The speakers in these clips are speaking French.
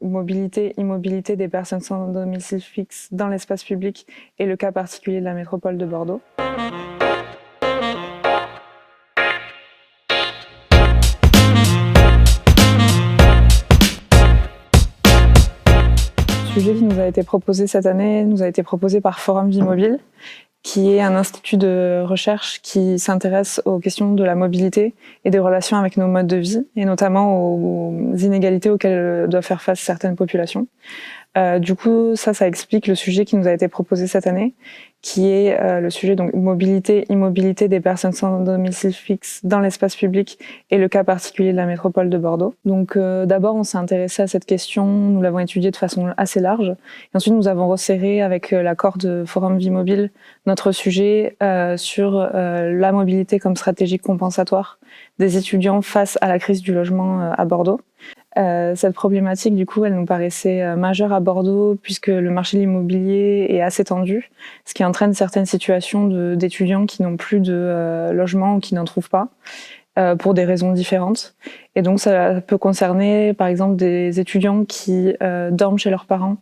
mobilité, immobilité des personnes sans domicile fixe dans l'espace public et le cas particulier de la métropole de Bordeaux. Le sujet qui nous a été proposé cette année nous a été proposé par Forum Vie Mobile, qui est un institut de recherche qui s'intéresse aux questions de la mobilité et des relations avec nos modes de vie, et notamment aux inégalités auxquelles doivent faire face certaines populations. Du coup, ça explique le sujet qui nous a été proposé cette année, qui est le sujet donc mobilité, immobilité des personnes sans domicile fixe dans l'espace public et le cas particulier de la métropole de Bordeaux. Donc d'abord, on s'est intéressé à cette question, nous l'avons étudiée de façon assez large, et ensuite nous avons resserré avec l'accord de Forum Vie Mobile notre sujet sur la mobilité comme stratégie compensatoire des étudiants face à la crise du logement à Bordeaux. Cette problématique, du coup, elle nous paraissait majeure à Bordeaux puisque le marché de l'immobilier est assez tendu, ce qui entraîne certaines situations d'étudiants qui n'ont plus de logement ou qui n'en trouvent pas, pour des raisons différentes. Et donc, ça peut concerner, par exemple, des étudiants qui dorment chez leurs parents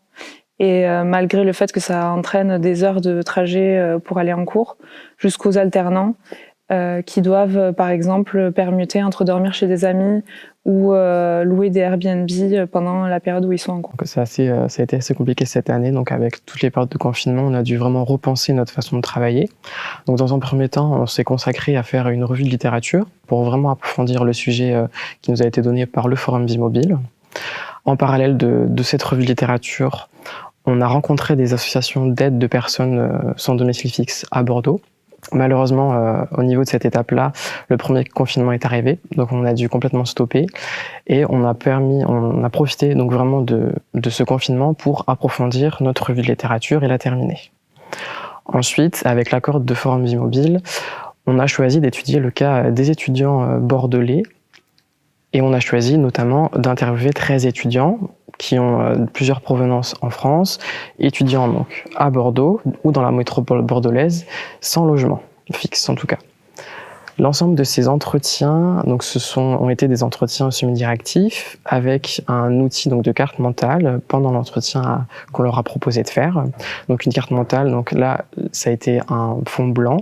et malgré le fait que ça entraîne des heures de trajet pour aller en cours, jusqu'aux alternants qui doivent, par exemple, permuter entre dormir chez des amis ou louer des Airbnb pendant la période où ils sont en cours. Ça a été assez compliqué cette année, donc avec toutes les périodes de confinement, on a dû vraiment repenser notre façon de travailler. Donc dans un premier temps, on s'est consacré à faire une revue de littérature pour vraiment approfondir le sujet qui nous a été donné par le Forum Vie Mobile. En parallèle de cette revue de littérature, on a rencontré des associations d'aide de personnes sans domicile fixe à Bordeaux. Malheureusement, au niveau de cette étape-là, le premier confinement est arrivé, donc on a dû complètement stopper et on a profité donc vraiment de ce confinement pour approfondir notre revue de littérature et la terminer. Ensuite, avec l'accord de Forum Vie Mobile, on a choisi d'étudier le cas des étudiants bordelais et on a choisi notamment d'interviewer 13 étudiants qui ont plusieurs provenances en France, étudiants donc à Bordeaux ou dans la métropole bordelaise, sans logement fixe en tout cas. L'ensemble de ces entretiens donc, ont été des entretiens semi-directifs avec un outil donc, de carte mentale pendant l'entretien qu'on leur a proposé de faire. Donc une carte mentale, donc là ça a été un fond blanc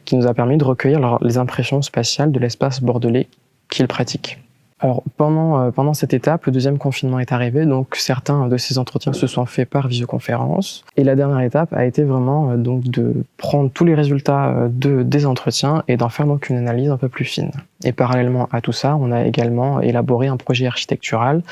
qui nous a permis de recueillir les impressions spatiales de l'espace bordelais qu'ils pratiquent. Alors pendant cette étape, le deuxième confinement est arrivé, donc certains de ces entretiens se sont faits par visioconférence. Et la dernière étape a été vraiment donc de prendre tous les résultats des entretiens et d'en faire donc une analyse un peu plus fine. Et parallèlement à tout ça, on a également élaboré un projet architectural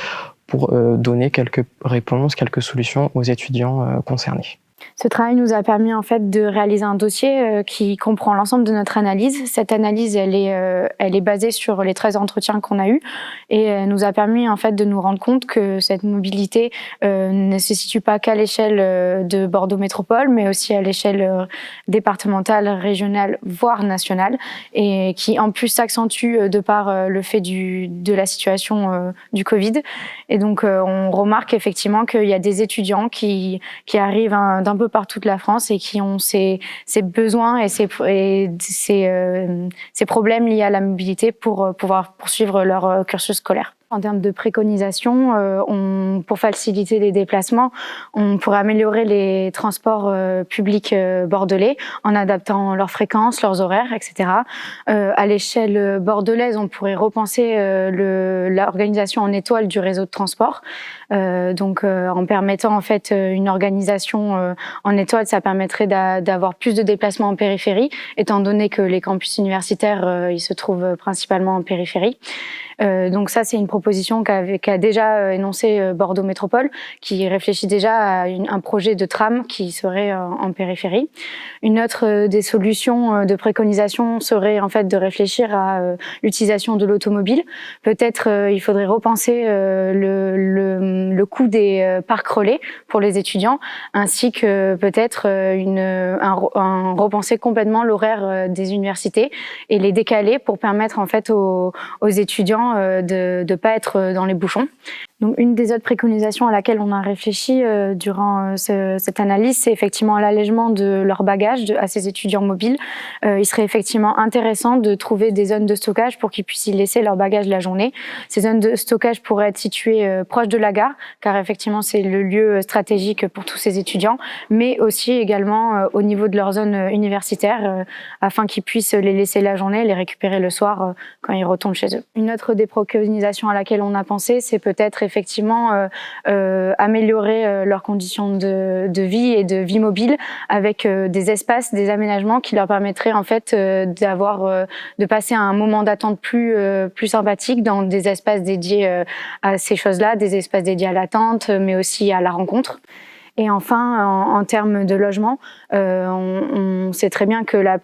pour donner quelques réponses, quelques solutions aux étudiants concernés. Ce travail nous a permis en fait de réaliser un dossier qui comprend l'ensemble de notre analyse. Cette analyse, elle est basée sur les 13 entretiens qu'on a eus et nous a permis en fait de nous rendre compte que cette mobilité ne se situe pas qu'à l'échelle de Bordeaux Métropole, mais aussi à l'échelle départementale, régionale, voire nationale, et qui en plus s'accentue de par le fait de la situation du Covid. Et donc on remarque effectivement qu'il y a des étudiants qui arrivent d'un peu par toute la France et qui ont ces besoins et ces problèmes liés à la mobilité pour pouvoir poursuivre leur cursus scolaire. En termes de préconisation, pour faciliter les déplacements, on pourrait améliorer les transports publics bordelais en adaptant leurs fréquences, leurs horaires, etc. À l'échelle bordelaise, on pourrait repenser l'organisation en étoile du réseau de transport. En permettant en fait une organisation en étoile, ça permettrait d'avoir plus de déplacements en périphérie, étant donné que les campus universitaires ils se trouvent principalement en périphérie. Donc ça, c'est une proposition qu'a déjà énoncé Bordeaux Métropole, qui réfléchit déjà à un projet de tram qui serait en périphérie. Une autre des solutions de préconisation serait en fait de réfléchir à l'utilisation de l'automobile. Peut-être il faudrait repenser le coût des parcs relais pour les étudiants, ainsi que peut-être repenser complètement l'horaire des universités et les décaler pour permettre en fait aux étudiants de pas être dans les bouchons. Donc, une des autres préconisations à laquelle on a réfléchi durant cette analyse, c'est effectivement l'allègement de leur bagage à ces étudiants mobiles. Il serait effectivement intéressant de trouver des zones de stockage pour qu'ils puissent y laisser leur bagage la journée. Ces zones de stockage pourraient être situées proches de la gare, car effectivement c'est le lieu stratégique pour tous ces étudiants, mais aussi également au niveau de leur zone universitaire, afin qu'ils puissent les laisser la journée, les récupérer le soir quand ils retournent chez eux. Une autre des préconisations à laquelle on a pensé, c'est peut-être effectivement améliorer leurs conditions de vie et de vie mobile avec des espaces, des aménagements qui leur permettraient en fait de passer un moment d'attente plus sympathique dans des espaces dédiés à ces choses-là, des espaces dédiés à l'attente, mais aussi à la rencontre. Et enfin, en termes de logement, on sait très bien que le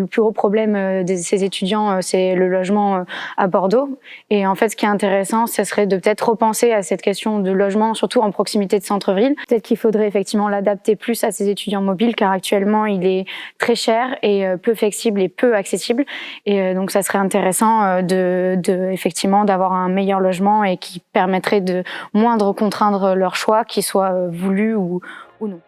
plus gros problème de ces étudiants, c'est le logement à Bordeaux. Et en fait, ce qui est intéressant, ce serait de peut-être repenser à cette question de logement, surtout en proximité de centre-ville. Peut-être qu'il faudrait effectivement l'adapter plus à ces étudiants mobiles, car actuellement, il est très cher et peu flexible et peu accessible. Et donc, ça serait intéressant effectivement d'avoir un meilleur logement et qui permettrait de moindre contraindre leur choix, qu'ils soient voulus ou non.